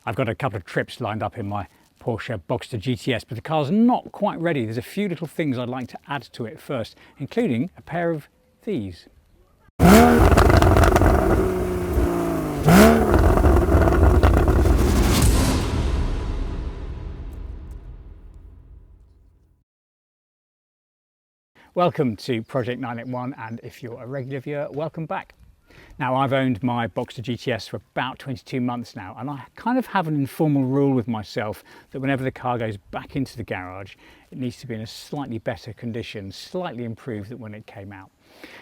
I've got a couple of trips lined up in my Porsche Boxster GTS, but the car's not quite ready. There's a few little things I'd like to add to it first, including a pair of these. Welcome to Project 981, and if you're a regular viewer, welcome back. Now, I've owned my Boxster GTS for about 22 months now, and I kind of have an informal rule with myself that whenever the car goes back into the garage, it needs to be in a slightly better condition, slightly improved than when it came out.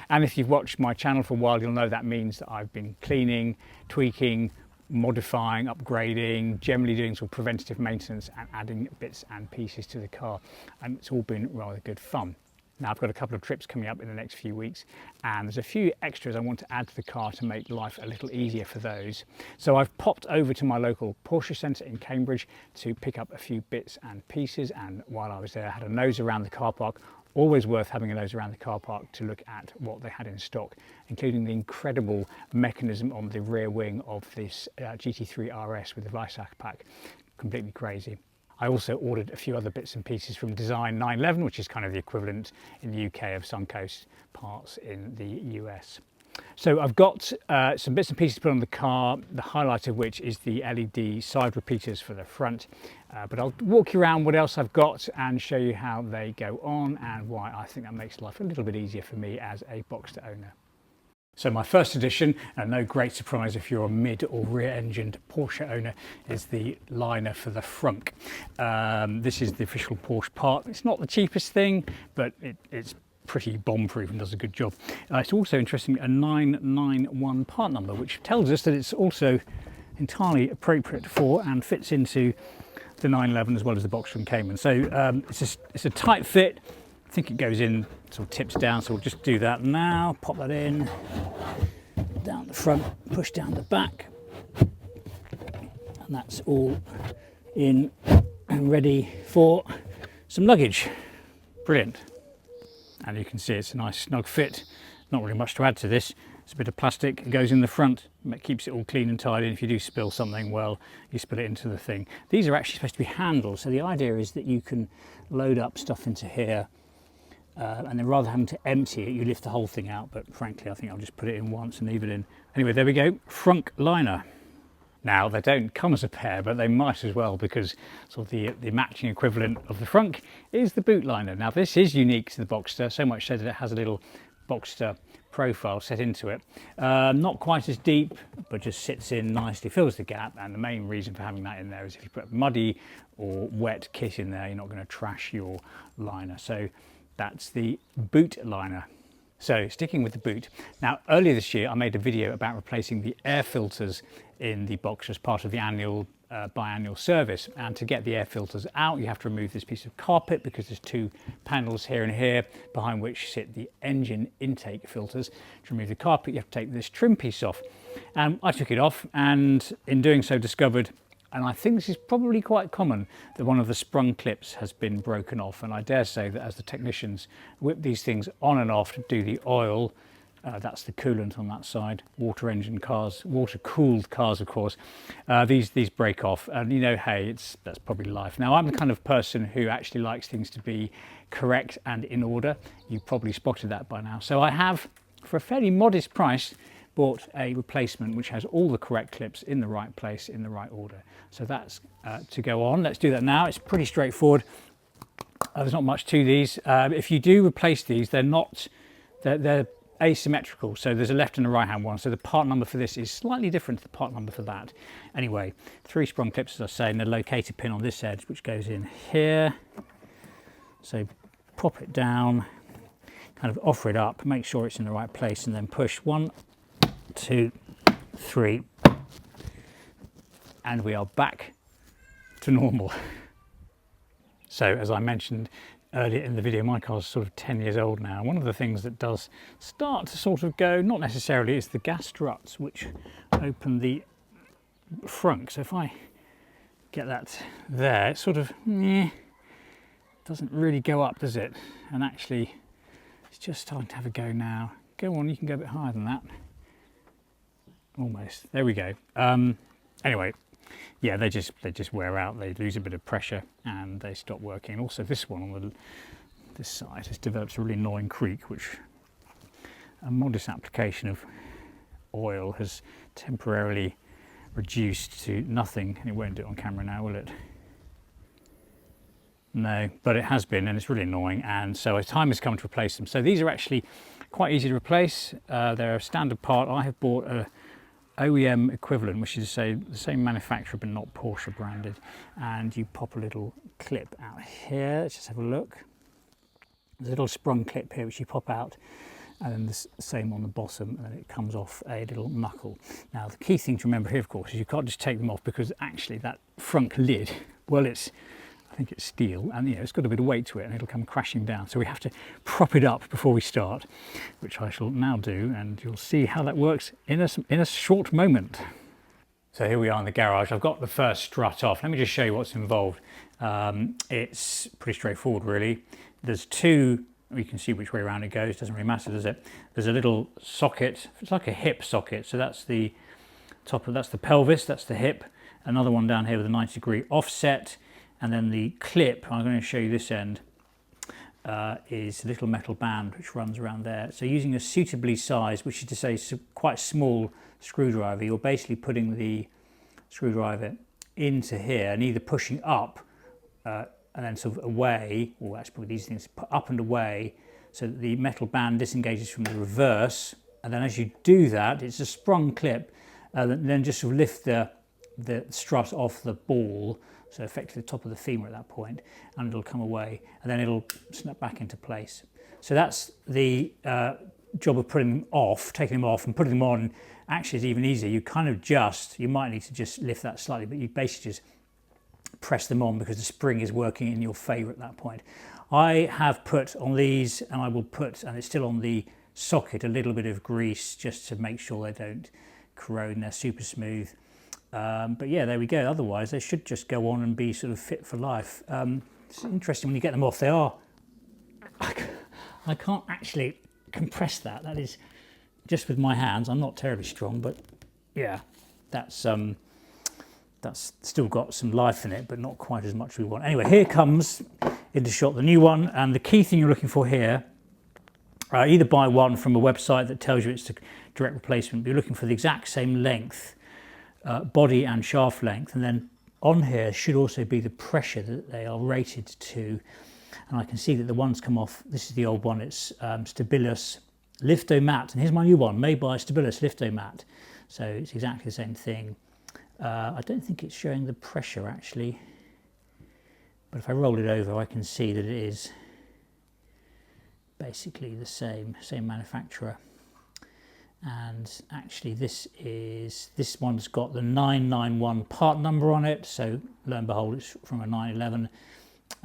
And if you've watched my channel for a while, you'll know that means that I've been cleaning, tweaking, modifying, upgrading, generally doing sort of preventative maintenance and adding bits and pieces to the car, and it's all been rather good fun. Now, I've got a couple of trips coming up in the next few weeks, and there's a few extras I want to add to the car to make life a little easier for those. So I've popped over to my local Porsche centre in Cambridge to pick up a few bits and pieces, and while I was there I had a nose around the car park. Always worth having a nose around the car park to look at what they had in stock, including the incredible mechanism on the rear wing of this GT3 RS with the Weissach pack. Completely crazy. I also ordered a few other bits and pieces from Design 911, which is kind of the equivalent in the UK of Suncoast parts in the US. So I've got some bits and pieces to put on the car, the highlight of which is the LED side repeaters for the front. But I'll walk you around what else I've got and show you how they go on and why I think that makes life a little bit easier for me as a Boxster owner. So my first addition, and no great surprise if you're a mid or rear-engined Porsche owner, is the liner for the frunk. This is the official Porsche part. It's not the cheapest thing, but it's pretty bomb-proof and does a good job. It's also interesting, a 991 part number, which tells us that it's also entirely appropriate for and fits into the 911 as well as the Boxster and Cayman. So it's a tight fit. I think it goes in, sort of tips down, so we'll just do that now. Pop that in, down the front, push down the back, and that's all in and ready for some luggage. Brilliant. And you can see it's a nice snug fit. Not really much to add to this. It's a bit of plastic, it goes in the front, it keeps it all clean and tidy, and if you do spill something, well, you spill it into the thing. These are actually supposed to be handles, so the idea is that you can load up stuff into here, and then rather than having to empty it, you lift the whole thing out, but frankly I think I'll just put it in once and leave it in. Anyway, there we go, frunk liner. Now, they don't come as a pair, but they might as well, because sort of the matching equivalent of the frunk is the boot liner. Now, this is unique to the Boxster, so much so that it has a little Boxster profile set into it. Not quite as deep, but just sits in nicely, fills the gap, and the main reason for having that in there is if you put muddy or wet kit in there, you're not going to trash your liner. So that's the boot liner. So sticking with the boot, now earlier this year I made a video about replacing the air filters in the Boxster as part of the annual biannual service, and to get the air filters out you have to remove this piece of carpet, because there's two panels here and here behind which sit the engine intake filters. To remove the carpet you have to take this trim piece off, and I took it off, and in doing so discovered, and I think this is probably quite common, that one of the sprung clips has been broken off. And I dare say that as the technicians whip these things on and off to do the oil, that's the coolant on that side, water engine cars, water cooled cars of course, these break off, and you know, hey, that's probably life. Now, I'm the kind of person who actually likes things to be correct and in order. You probably spotted that by now. So I have, for a fairly modest price, bought a replacement which has all the correct clips in the right place, in the right order. So that's to go on. Let's do that now. It's pretty straightforward. There's not much to these. If you do replace these, they're asymmetrical. So there's a left and a right hand one. So the part number for this is slightly different to the part number for that. Anyway, 3 sprung clips, as I say, and a locator pin on this edge, which goes in here. So pop it down, kind of offer it up, make sure it's in the right place, and then push 1, 2, 3, and we are back to normal. So as I mentioned earlier in the video, my car's sort of 10 years old now. One of the things that does start to sort of go, not necessarily, is the gas struts which open the frunk. So if I get that there, it sort of doesn't really go up, does it? And actually it's just starting to have a go now. Go on, you can go a bit higher than that. Almost. There we go. Anyway, yeah, they just wear out. They lose a bit of pressure and they stop working. And also this one on this side has developed a really annoying creak, which a modest application of oil has temporarily reduced to nothing. It won't do it on camera now, will it? No, but it has been, and it's really annoying, and so a time has come to replace them. So these are actually quite easy to replace. They're a standard part. I have bought a OEM equivalent, which is to say the same manufacturer but not Porsche branded, and you pop a little clip out here. Let's just have a look. There's a little sprung clip here which you pop out, and then the same on the bottom, and then it comes off a little knuckle. Now the key thing to remember here, of course, is you can't just take them off, because actually that front lid, well, I think it's steel, and it's got a bit of weight to it, and it'll come crashing down. So we have to prop it up before we start, which I shall now do, and you'll see how that works in a short moment. So here we are in the garage. I've got the first strut off. Let me just show you what's involved. It's pretty straightforward, really. There's two. You can see which way around it goes. Doesn't really matter, does it? There's a little socket. It's like a hip socket. So that's the that's the pelvis. That's the hip. Another one down here with a 90-degree offset. And then the clip, I'm going to show you this end, is a little metal band which runs around there. So using a suitably sized, which is to say quite small screwdriver, you're basically putting the screwdriver into here and either pushing up and then sort of away, or that's probably these things, up and away, so that the metal band disengages from the reverse. And then as you do that, it's a sprung clip, then just sort of lift the strut off the ball, so effectively the top of the femur at that point, and it'll come away, and then it'll snap back into place. So that's the job of putting them off, taking them off and putting them on. Actually is even easier. You might need to just lift that slightly, but you basically just press them on because the spring is working in your favour at that point. I have put on these, and I will put, and it's still on the socket, a little bit of grease just to make sure they don't corrode, and they're super smooth. But yeah, there we go. Otherwise, they should just go on and be sort of fit for life. It's interesting when you get them off. They are. I can't actually compress that. That is just with my hands. I'm not terribly strong, but yeah, that's still got some life in it, but not quite as much as we want. Anyway, here comes into shot the new one, and the key thing you're looking for here. Either buy one from a website that tells you it's a direct replacement, but you're looking for the exact same length. Body and shaft length, and then on here should also be the pressure that they are rated to, and I can see that the ones come off. This is the old one. It's Stabilis Liftomat, and here's my new one made by Stabilis Liftomat, so it's exactly the same thing. I don't think it's showing the pressure actually, but if I roll it over I can see that it is basically the same manufacturer. And actually this one's got the 991 part number on it, so lo and behold it's from a 911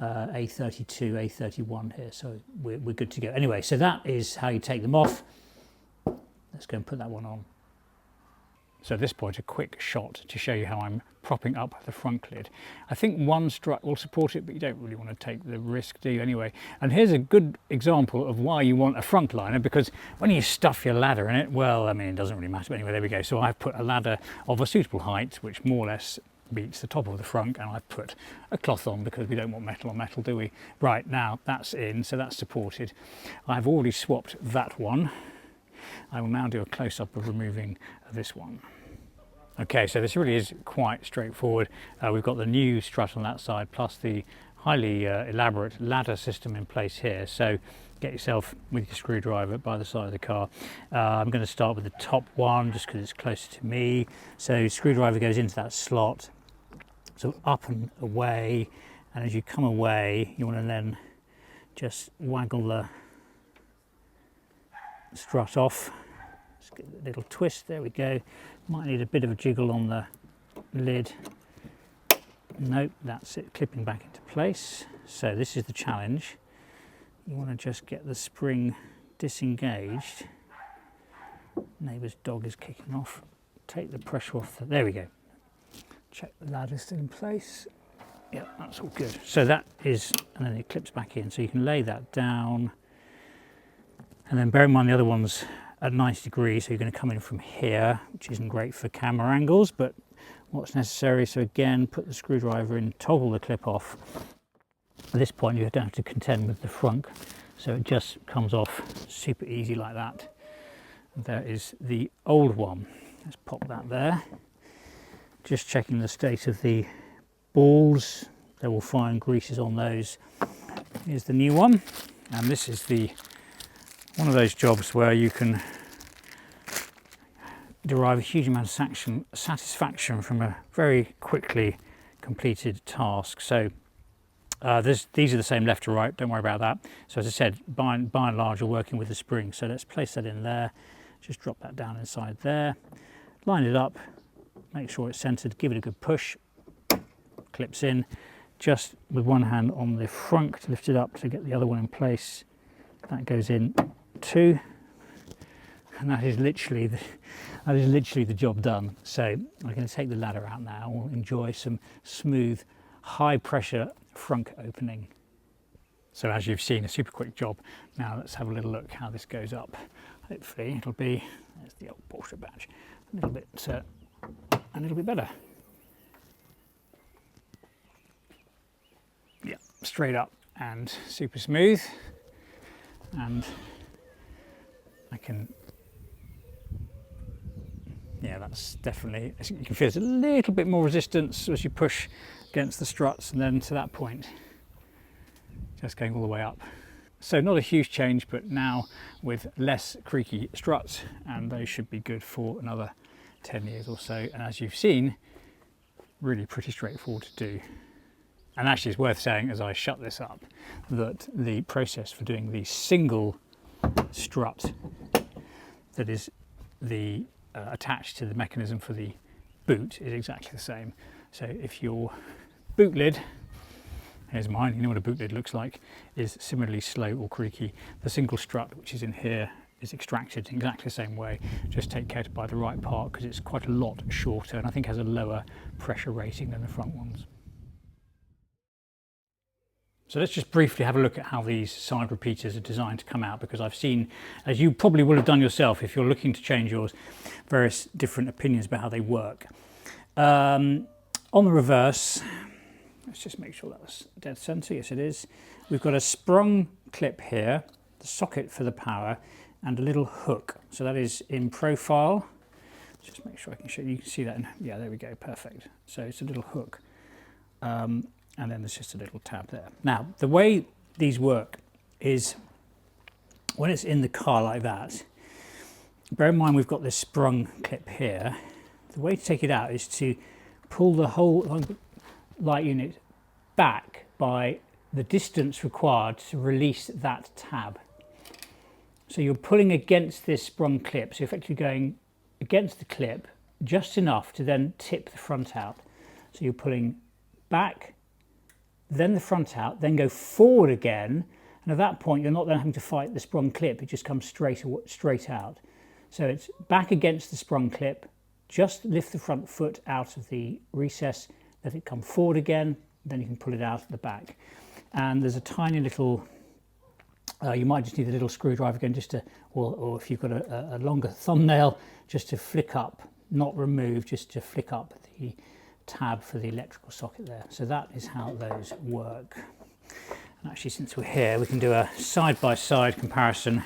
A32 A31 here, so we're good to go. Anyway, so that is how you take them off. Let's go and put that one on. So at this point, a quick shot to show you how I'm propping up the front lid. I think one strut will support it, but you don't really want to take the risk, do you, anyway? And here's a good example of why you want a front liner, because when you stuff your ladder in it, well, I mean, it doesn't really matter. But anyway, there we go. So I've put a ladder of a suitable height, which more or less beats the top of the front, and I've put a cloth on because we don't want metal on metal, do we? Right, now that's in, so that's supported. I've already swapped that one. I will now do a close-up of removing this one. Okay, so this really is quite straightforward. We've got the new strut on that side, plus the highly elaborate ladder system in place here. So get yourself with your screwdriver by the side of the car. I'm going to start with the top one just because it's closer to me. So screwdriver goes into that slot, so up and away, and as you come away you want to then just waggle the strut off. Just get a little twist, there we go. Might need a bit of a jiggle on the lid. Nope, that's it, clipping back into place. So this is the challenge. You want to just get the spring disengaged. Neighbour's dog is kicking off. Take the pressure off. There we go. Check the ladder's still in place. Yeah, that's all good. So that is, and then it clips back in. So you can lay that down. And then bear in mind the other one's at 90 degrees, so you're going to come in from here, which isn't great for camera angles, but what's necessary. So again, put the screwdriver in, toggle the clip off. At this point you don't have to contend with the frunk, so it just comes off super easy like that. There is the old one. Let's pop that there. Just checking the state of the balls. There will find greases on those. Here's the new one, and this is one of those jobs where you can derive a huge amount of satisfaction from a very quickly completed task. So these are the same left to right, don't worry about that. So as I said, by and large you're working with the spring. So let's place that in there, just drop that down inside there, line it up, make sure it's centered, give it a good push, clips in, just with one hand on the frunk to lift it up to get the other one in place. That goes in too, and that is literally the job done. So I'm going to take the ladder out now. We'll enjoy some smooth, high pressure frunk opening. So as you've seen, a super quick job. Now let's have a little look how this goes up. Hopefully it'll be, there's the old Porsche badge, a little bit better. Yeah, straight up and super smooth. And I can, yeah, that's definitely, you can feel there's a little bit more resistance as you push against the struts, and then to that point just going all the way up. So not a huge change, but now with less creaky struts, and those should be good for another 10 years or so. And as you've seen, really pretty straightforward to do. And actually it's worth saying as I shut this up that the process for doing the single strut that is attached to the mechanism for the boot is exactly the same. So if your boot lid, here's mine, you know what a boot lid looks like, is similarly slow or creaky, the single strut which is in here is extracted in exactly the same way. Just take care to buy the right part because it's quite a lot shorter and I think has a lower pressure rating than the front ones. So let's just briefly have a look at how these side repeaters are designed to come out, because I've seen, as you probably will have done yourself if you're looking to change yours, various different opinions about how they work. On the reverse, let's just make sure that's dead center. Yes, it is. We've got a sprung clip here, the socket for the power, and a little hook. So that is in profile. Let's just make sure I can show you. You can see that. Yeah, there we go. Perfect. So it's a little hook. And then there's just a little tab there. Now, the way these work is when it's in the car like that, bear in mind we've got this sprung clip here. The way to take it out is to pull the whole light unit back by the distance required to release that tab. So you're pulling against this sprung clip, so you're effectively going against the clip just enough to then tip the front out. So you're pulling back, then the front out, then go forward again, and at that point you're not then having to fight the sprung clip, it just comes straight out. So it's back against the sprung clip, just lift the front foot out of the recess, let it come forward again, then you can pull it out at the back. And there's a tiny little, you might just need a little screwdriver again, just to, or if you've got a longer thumbnail, just to flick up, not remove, just to flick up the tab for the electrical socket there. So that is how those work. And actually, since we're here, we can do a side-by-side comparison,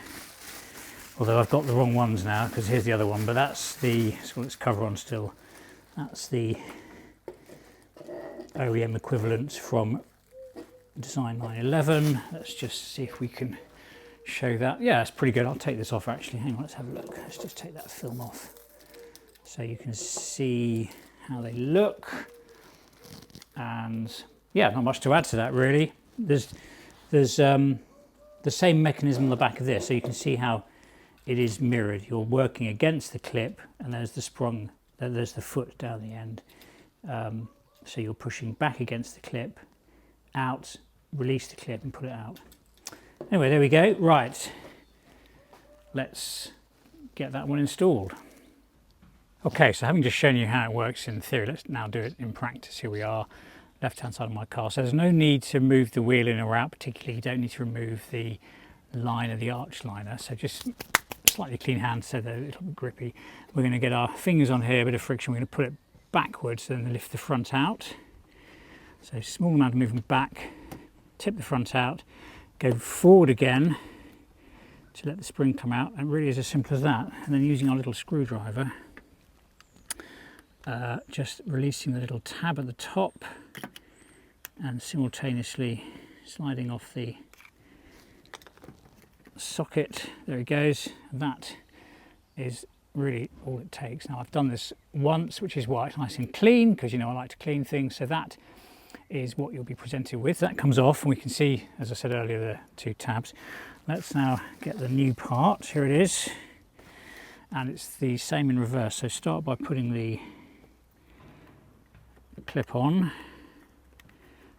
although I've got the wrong ones now, because here's the other one, but that's the, so let's cover on still, that's the OEM equivalent from Design 911. Let's just see if we can show that. Yeah, it's pretty good. I'll take this off actually. Hang on, let's have a look. Let's just take that film off so you can see how they look. And yeah, not much to add to that really. There's the same mechanism on the back of this, so you can see how it is mirrored. You're working against the clip, and there's the sprung, there's the foot down the end. So you're pushing back against the clip, out, release the clip and put it out. Anyway, there we go. Right, let's get that one installed. Okay, so having just shown you how it works in theory, let's now do it in practice. Here we are, left-hand side of my car. So there's no need to move the wheel in or out, particularly you don't need to remove the line of the arch liner. So just slightly clean hand so they're a little bit grippy. We're going to get our fingers on here, a bit of friction, we're going to put it backwards, then lift the front out. So small amount of movement back, tip the front out, go forward again to let the spring come out, and really is as simple as that. And then using our little screwdriver, just releasing the little tab at the top and simultaneously sliding off the socket. There it goes. That is really all it takes. Now I've done this once, which is why it's nice and clean, because you know I like to clean things. So that is what you'll be presented with. That comes off and we can see, as I said earlier, the two tabs. Let's now get the new part. Here it is, and it's the same in reverse. So start by putting the clip on,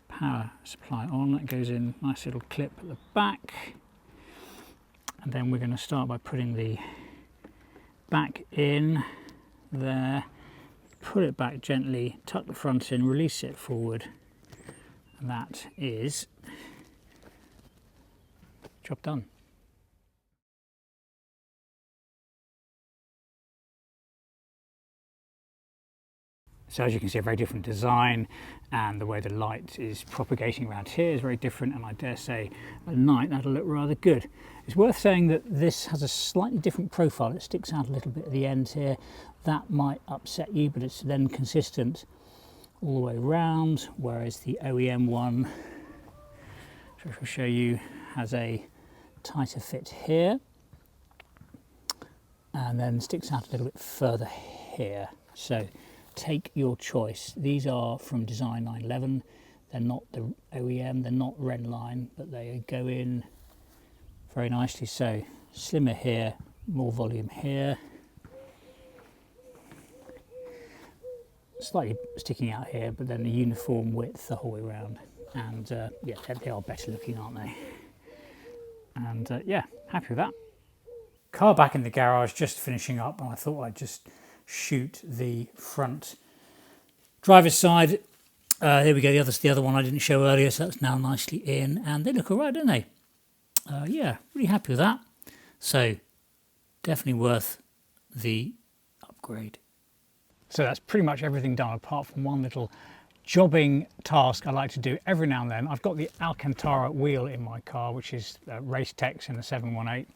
power supply on, that goes in, nice little clip at the back, and then we're going to start by putting the back in there, put it back gently, tuck the front in, release it forward, and that is job done. So as you can see, a very different design, and the way the light is propagating around here is very different, and I dare say at night that'll look rather good. It's worth saying that this has a slightly different profile. It sticks out a little bit at the end here. That might upset you, but it's then consistent all the way around, whereas the OEM one, which I'll show you, has a tighter fit here and then sticks out a little bit further here. So take your choice. These are from Design 911. They're not the OEM, they're not Ren line, but they go in very nicely. So slimmer here, more volume here, slightly sticking out here, but then a uniform width the whole way around. And yeah, they are better looking, aren't they? And yeah, happy with that. Car back in the garage, just finishing up, and I thought I'd just shoot the front driver's side. Here we go, the other one I didn't show earlier, so that's now nicely in, and they look all right, don't they? Yeah, really happy with that. So definitely worth the upgrade. So that's pretty much everything done, apart from one little jobbing task I like to do every now and then. I've got the Alcantara wheel in my car, which is Race Tex in the 718,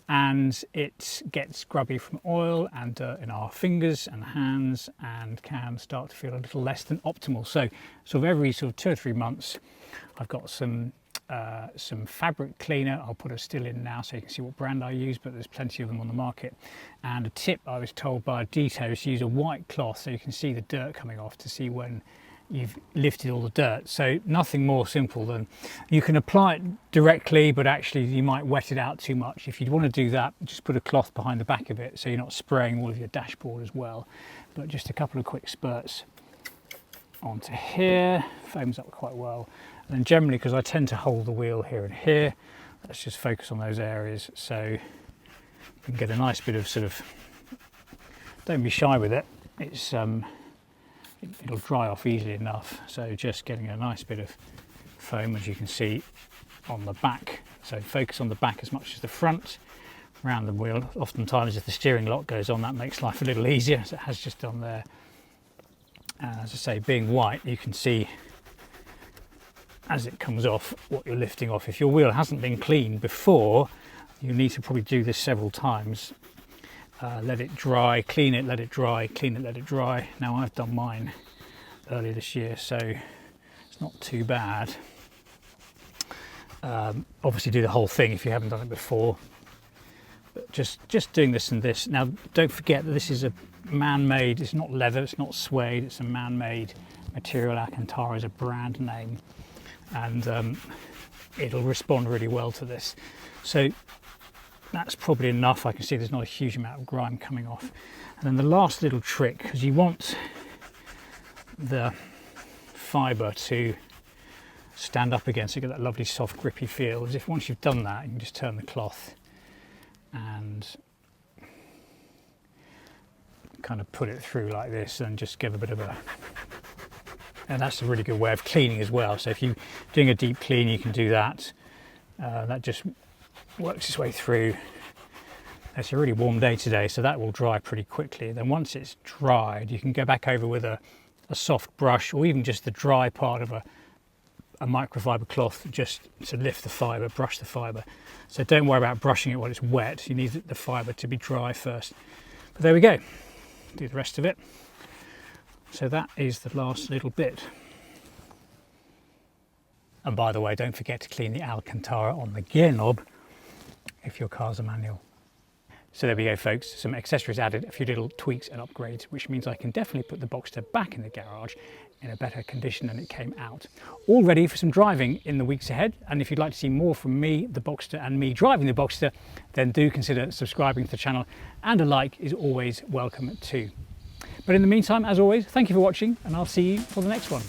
and it gets grubby from oil and dirt in our fingers and hands, and can start to feel a little less than optimal. So sort of every sort of 2 or 3 months, I've got some fabric cleaner. I'll put a still in now so you can see what brand I use, but there's plenty of them on the market. And a tip I was told by a detail is to use a white cloth so you can see the dirt coming off, to see when you've lifted all the dirt. So nothing more simple than, you can apply it directly, but actually you might wet it out too much. If you want to do that, just put a cloth behind the back of it so you're not spraying all of your dashboard as well. But just a couple of quick spurts onto here, foams up quite well. And then generally, because I tend to hold the wheel here and here, let's just focus on those areas so you can get a nice bit of sort of, don't be shy with it, it's it'll dry off easily enough. So just getting a nice bit of foam, as you can see, on the back. So focus on the back as much as the front, around the wheel. Oftentimes if the steering lock goes on, that makes life a little easier, as it has just done there. And as I say, being white, you can see as it comes off what you're lifting off. If your wheel hasn't been cleaned before, you need to probably do this several times. Let it dry, clean it, let it dry, clean it, let it dry. Now I've done mine earlier this year, so it's not too bad. Obviously do the whole thing if you haven't done it before, but just doing this and this. Now don't forget that this is a man-made, it's not leather, it's not suede, it's a man-made material. Alcantara is a brand name, and it'll respond really well to this. So that's probably enough. I can see there's not a huge amount of grime coming off. And then the last little trick, because you want the fibre to stand up again so you get that lovely soft grippy feel, is if once you've done that, you can just turn the cloth and kind of put it through like this and just give a bit of a, and that's a really good way of cleaning as well. So if you're doing a deep clean, you can do that. That just works its way through It's a really warm day today, so that will dry pretty quickly. Then once it's dried, you can go back over with a soft brush, or even just the dry part of a microfiber cloth, just to lift the fibre, brush the fibre. So don't worry about brushing it while it's wet. You need the fibre to be dry first. But there we go. Do the rest of it. So that is the last little bit. And by the way, don't forget to clean the Alcantara on the gear knob if your car's a manual. So there we go, folks, some accessories added, a few little tweaks and upgrades, which means I can definitely put the Boxster back in the garage in a better condition than it came out. All ready for some driving in the weeks ahead. And if you'd like to see more from me, the Boxster, and me driving the Boxster, then do consider subscribing to the channel, and a like is always welcome too. But in the meantime, as always, thank you for watching, and I'll see you for the next one.